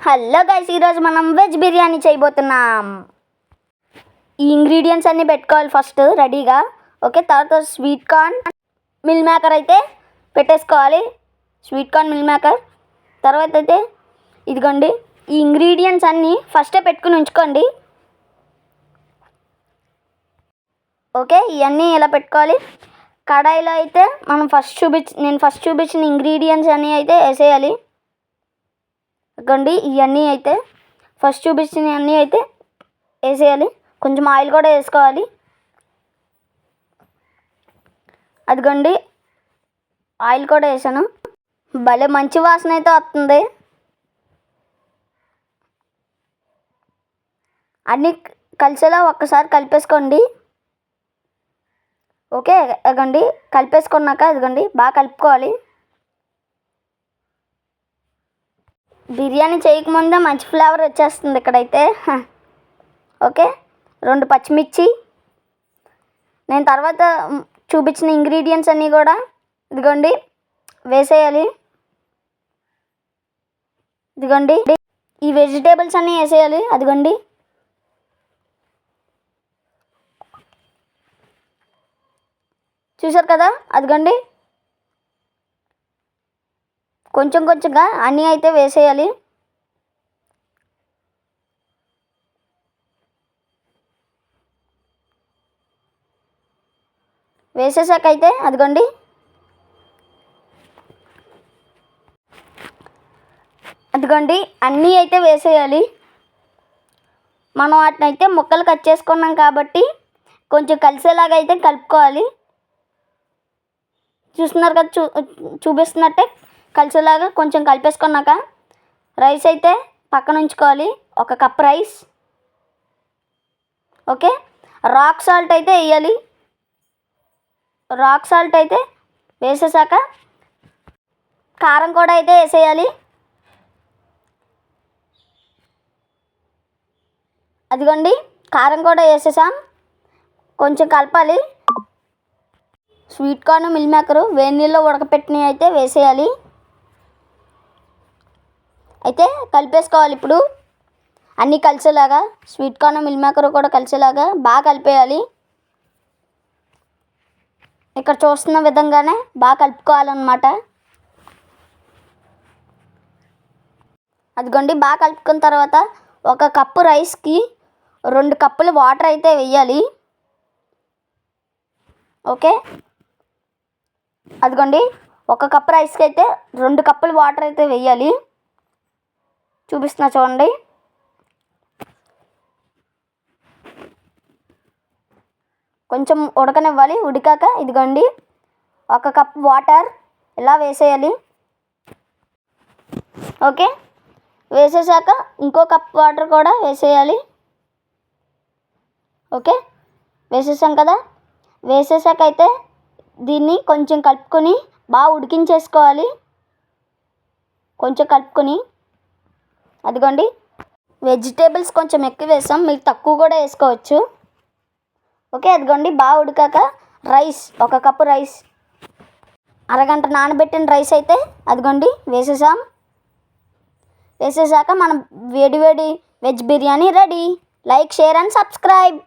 Hello guys, ఈరోజు మనం veg biryani చేయబోతున్నాం. ఈ ఇంగ్రీడియంట్స్ అన్నీ పెట్టుకోవాలి ఫస్ట్ రెడీగా. ఓకే, తర్వాత స్వీట్ కార్న్ మిల్ మేకర్ అయితే పెట్టేసుకోవాలి. స్వీట్ కార్న్ మిల్ మేకర్ తర్వాత అయితే ఇదిగోండి, ఈ ఇంగ్రీడియంట్స్ అన్నీ ఫస్టే పెట్టుకుని ఉంచుకోండి. ఓకే, ఇవన్నీ ఇలా పెట్టుకోవాలి. కడాయిలో అయితే మనం నేను ఫస్ట్ చూపించిన ఇంగ్రీడియంట్స్ అన్నీ అయితే వేసేయాలి. ఇదిగోండి, ఇవన్నీ అయితే ఫస్ట్ చూపించినవన్నీ అయితే వేసేయాలి. కొంచెం ఆయిల్ కూడా వేసుకోవాలి. అదిగోండి, ఆయిల్ కూడా వేసాను. భలే మంచి వాసన అయితే వస్తుంది. అన్నీ కలిసేలా ఒక్కసారి కలిపేసుకోండి. ఓకే, ఇదిగోండి కలిపేసుకున్నాక ఇదిగోండి బాగా కలుపుకోవాలి. బిర్యానీ చేయకముందే మంచి ఫ్లేవర్ వచ్చేస్తుంది ఇక్కడైతే. ఓకే, 2 పచ్చిమిర్చి, నేను తర్వాత చూపించిన ఇంగ్రీడియంట్స్ అన్నీ కూడా ఇదిగోండి వేసేయాలి. ఇదిగోండి ఈ వెజిటేబుల్స్ అన్నీ వేసేయాలి. అదిగోండి, చూసారు కదా, అదిగోండి కొంచెం కొంచెంగా అన్నీ అయితే వేసేయాలి. వేసేసాక అయితే అదిగోండి అన్నీ అయితే వేసేయాలి. మనం వాటిని అయితే ముక్కలు కట్ చేసుకున్నాం కాబట్టి కొంచెం కలిసేలాగా అయితే కలుపుకోవాలి. చూస్తున్నారు కదా, చూపిస్తున్నట్టే కలిసేలాగా కొంచెం కలిపేసుకున్నాక రైస్ అయితే పక్కన ఉంచుకోవాలి. 1 cup rice. Okay, rock salt అయితే వేయాలి. రాక్ సాల్ట్ అయితే వేసేసాక కారం కూడా అయితే వేసేయాలి. అదిగోండి, కారం కూడా వేసేసాం. కొంచెం కలపాలి. స్వీట్ కార్న్ మిల్ మేకరు వేడి నీళ్ళలో ఉడకపెట్టినవి అయితే వేసేయాలి. అయితే కలిపేసుకోవాలి. ఇప్పుడు అన్నీ కలిసేలాగా స్వీట్ కార్న్ మిల్ మేకర్ కూడా కలిసేలాగా బాగా కలిపేయాలి. ఇక్కడ చూస్తున్న విధంగానే బాగా కలుపుకోవాలన్నమాట. అదిగోండి, బాగా కలుపుకున్న తర్వాత 1 కప్పు రైస్కి 2 కప్పులు వాటర్ అయితే వేయాలి. ఓకే, అదిగోండి 1 కప్పు రైస్కి అయితే 2 కప్పులు వాటర్ అయితే వేయాలి. చూపిస్తున్నా చూడండి. కొంచెం ఉడకనివ్వాలి. ఉడికాక ఇదిగోండి 1 కప్ వాటర్ ఇలా వేసేయాలి. ఓకే, వేసేసాక ఇంకో కప్ వాటర్ కూడా వేసేయాలి. ఓకే, వేసేసాం కదా. వేసేసాక అయితే దీన్ని కొంచెం కలుపుకొని బాగా ఉడికించేసుకోవాలి. కొంచెం కలుపుకొని అదిగోండి, వెజిటేబుల్స్ కొంచెం ఎక్కువ వేసాం, మీరు తక్కువ కూడా వేసుకోవచ్చు. ఓకే, అదిగోండి బాగా ఉడికాక రైస్ 1 కప్పు రైస్, అరగంట నానబెట్టిన రైస్ అయితే అదిగోండి వేసేసాం. వేసేసాక మనం వేడి వేడి veg biryani ready. Like, share and subscribe.